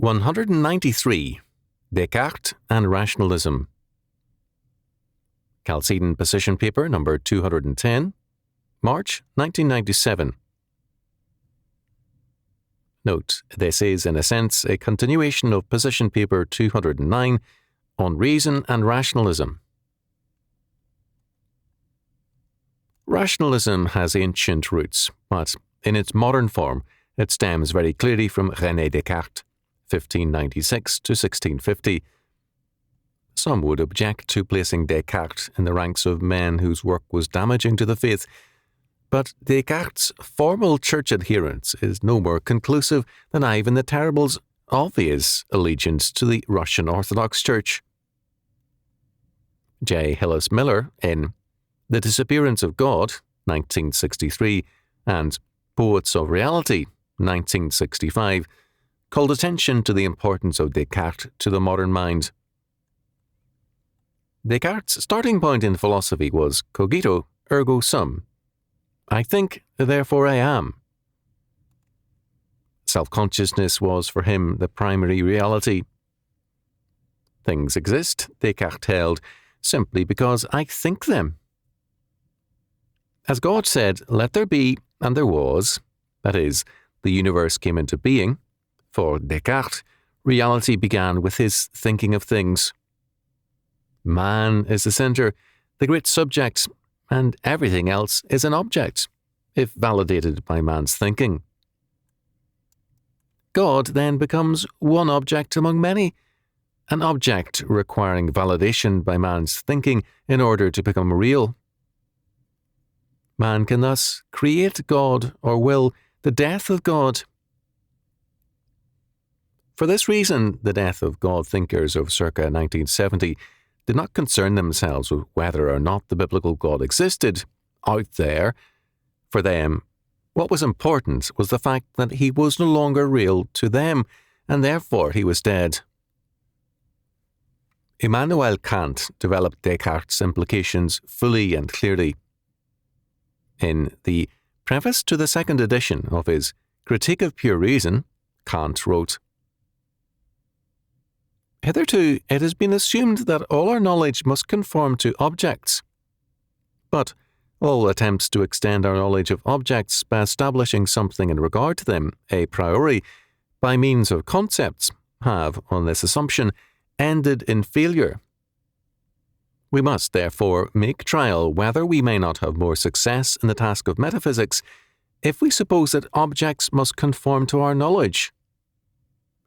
193. Descartes and Rationalism. Chalcedon Position Paper number 210, March 1997. Note, this is in a sense a continuation of Position Paper 209 on Reason and Rationalism. Rationalism has ancient roots, but in its modern form, it stems very clearly from René Descartes, 1596 to 1650. Some would object to placing Descartes in the ranks of men whose work was damaging to the faith, but Descartes' formal church adherence is no more conclusive than Ivan the Terrible's obvious allegiance to the Russian Orthodox Church. J. Hillis Miller, in The Disappearance of God, 1963, and Poets of Reality, 1965, called attention to the importance of Descartes to the modern mind. Descartes' starting point in philosophy was cogito ergo sum. I think, therefore I am. Self-consciousness was for him the primary reality. Things exist, Descartes held, simply because I think them. As God said, let there be, and there was, that is, the universe came into being, for Descartes, reality began with his thinking of things. Man is the center, the great subject, and everything else is an object, if validated by man's thinking. God then becomes one object among many, an object requiring validation by man's thinking in order to become real. Man can thus create God or will the death of God. For this reason, the death of God thinkers of circa 1970 did not concern themselves with whether or not the biblical God existed out there. For them, what was important was the fact that he was no longer real to them, and therefore he was dead. Immanuel Kant developed Descartes' implications fully and clearly. In the preface to the second edition of his Critique of Pure Reason, Kant wrote, "Hitherto it has been assumed that all our knowledge must conform to objects. But all attempts to extend our knowledge of objects by establishing something in regard to them a priori by means of concepts have, on this assumption, ended in failure. We must, therefore, make trial whether we may not have more success in the task of metaphysics if we suppose that objects must conform to our knowledge."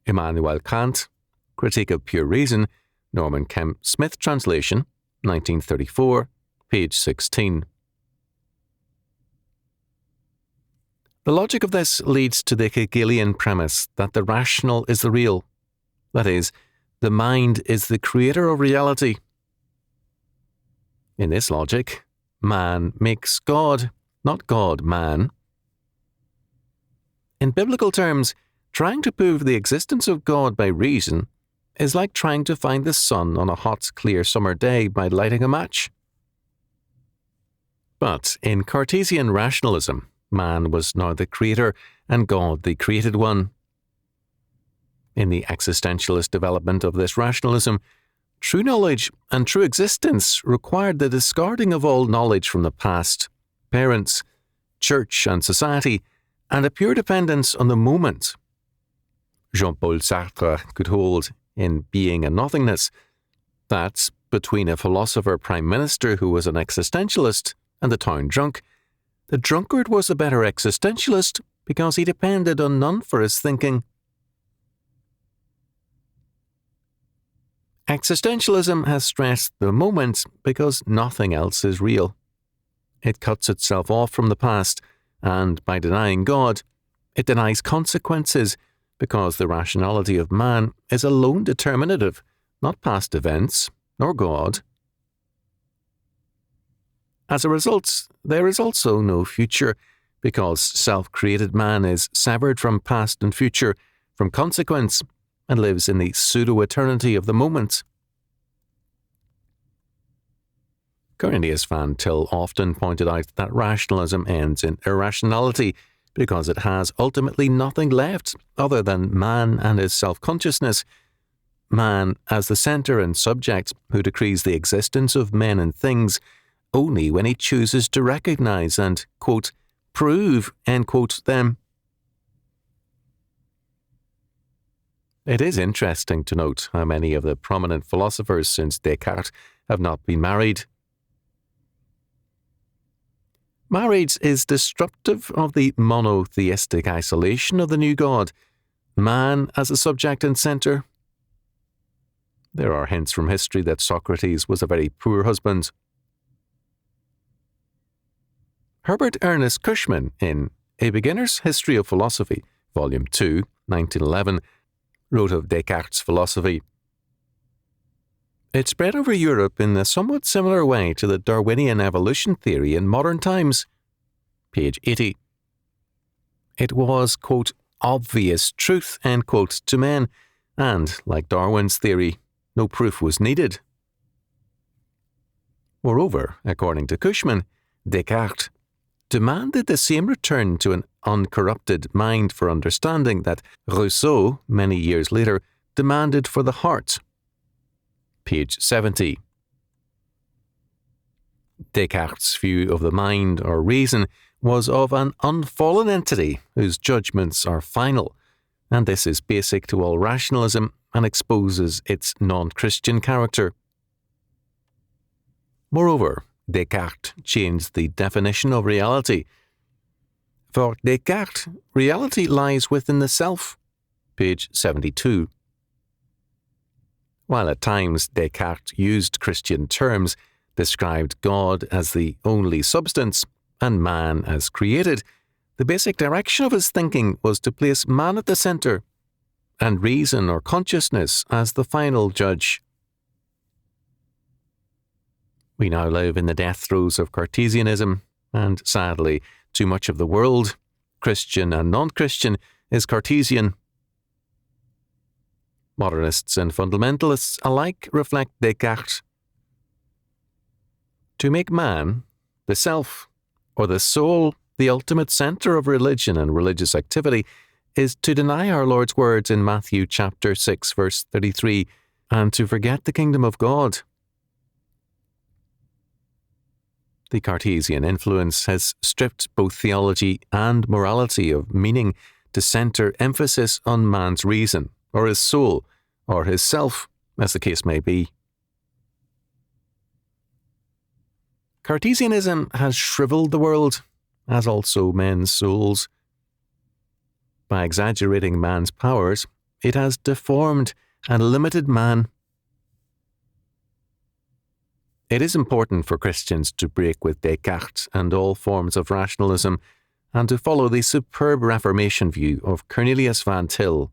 Immanuel Kant, Critique of Pure Reason, Norman Kemp Smith translation, 1934, page 16. The logic of this leads to the Hegelian premise that the rational is the real, that is, the mind is the creator of reality. In this logic, man makes God, not God man. In biblical terms, trying to prove the existence of God by reason is like trying to find the sun on a hot, clear summer day by lighting a match. But in Cartesian rationalism, man was now the creator and God the created one. In the existentialist development of this rationalism, true knowledge and true existence required the discarding of all knowledge from the past, parents, church and society, and a pure dependence on the moment. Jean-Paul Sartre could hold, in Being and Nothingness, that between a philosopher prime minister who was an existentialist and the town drunk, the drunkard was a better existentialist because he depended on none for his thinking. Existentialism has stressed the moment because nothing else is real. It cuts itself off from the past, and by denying God, it denies consequences because the rationality of man is alone determinative, not past events, nor God. As a result, there is also no future, because self-created man is severed from past and future, from consequence, and lives in the pseudo-eternity of the moment. Cornelius Van Til often pointed out that rationalism ends in irrationality because it has ultimately nothing left other than man and his self-consciousness. Man as the centre and subject who decrees the existence of men and things only when he chooses to recognise and, quote, prove, end quote, them. It is interesting to note how many of the prominent philosophers since Descartes have not been married. Marriage is disruptive of the monotheistic isolation of the new God, man as a subject and centre. There are hints from history that Socrates was a very poor husband. Herbert Ernest Cushman, in A Beginner's History of Philosophy, Volume 2, 1911, wrote of Descartes' philosophy. It spread over Europe in a somewhat similar way to the Darwinian evolution theory in modern times. Page 80. It was, quote, obvious truth, end quote, to men, and, like Darwin's theory, no proof was needed. Moreover, according to Cushman, Descartes demanded the same return to an uncorrupted mind for understanding that Rousseau, many years later, demanded for the heart. Page 70. Descartes' view of the mind or reason was of an unfallen entity whose judgments are final, and this is basic to all rationalism and exposes its non-Christian character. Moreover, Descartes changed the definition of reality. For Descartes, reality lies within the self. Page 72. While at times Descartes used Christian terms, described God as the only substance and man as created, the basic direction of his thinking was to place man at the centre and reason or consciousness as the final judge. We now live in the death throes of Cartesianism, and sadly, too much of the world, Christian and non-Christian, is Cartesian. Modernists and fundamentalists alike reflect Descartes. To make man, the self, or the soul, the ultimate centre of religion and religious activity, is to deny our Lord's words in Matthew chapter 6, verse 33, and to forget the kingdom of God. The Cartesian influence has stripped both theology and morality of meaning to centre emphasis on man's reason, or his soul, or his self, as the case may be. Cartesianism has shrivelled the world, as also men's souls. By exaggerating man's powers, it has deformed and limited man. It is important for Christians to break with Descartes and all forms of rationalism, and to follow the superb Reformation view of Cornelius van Til.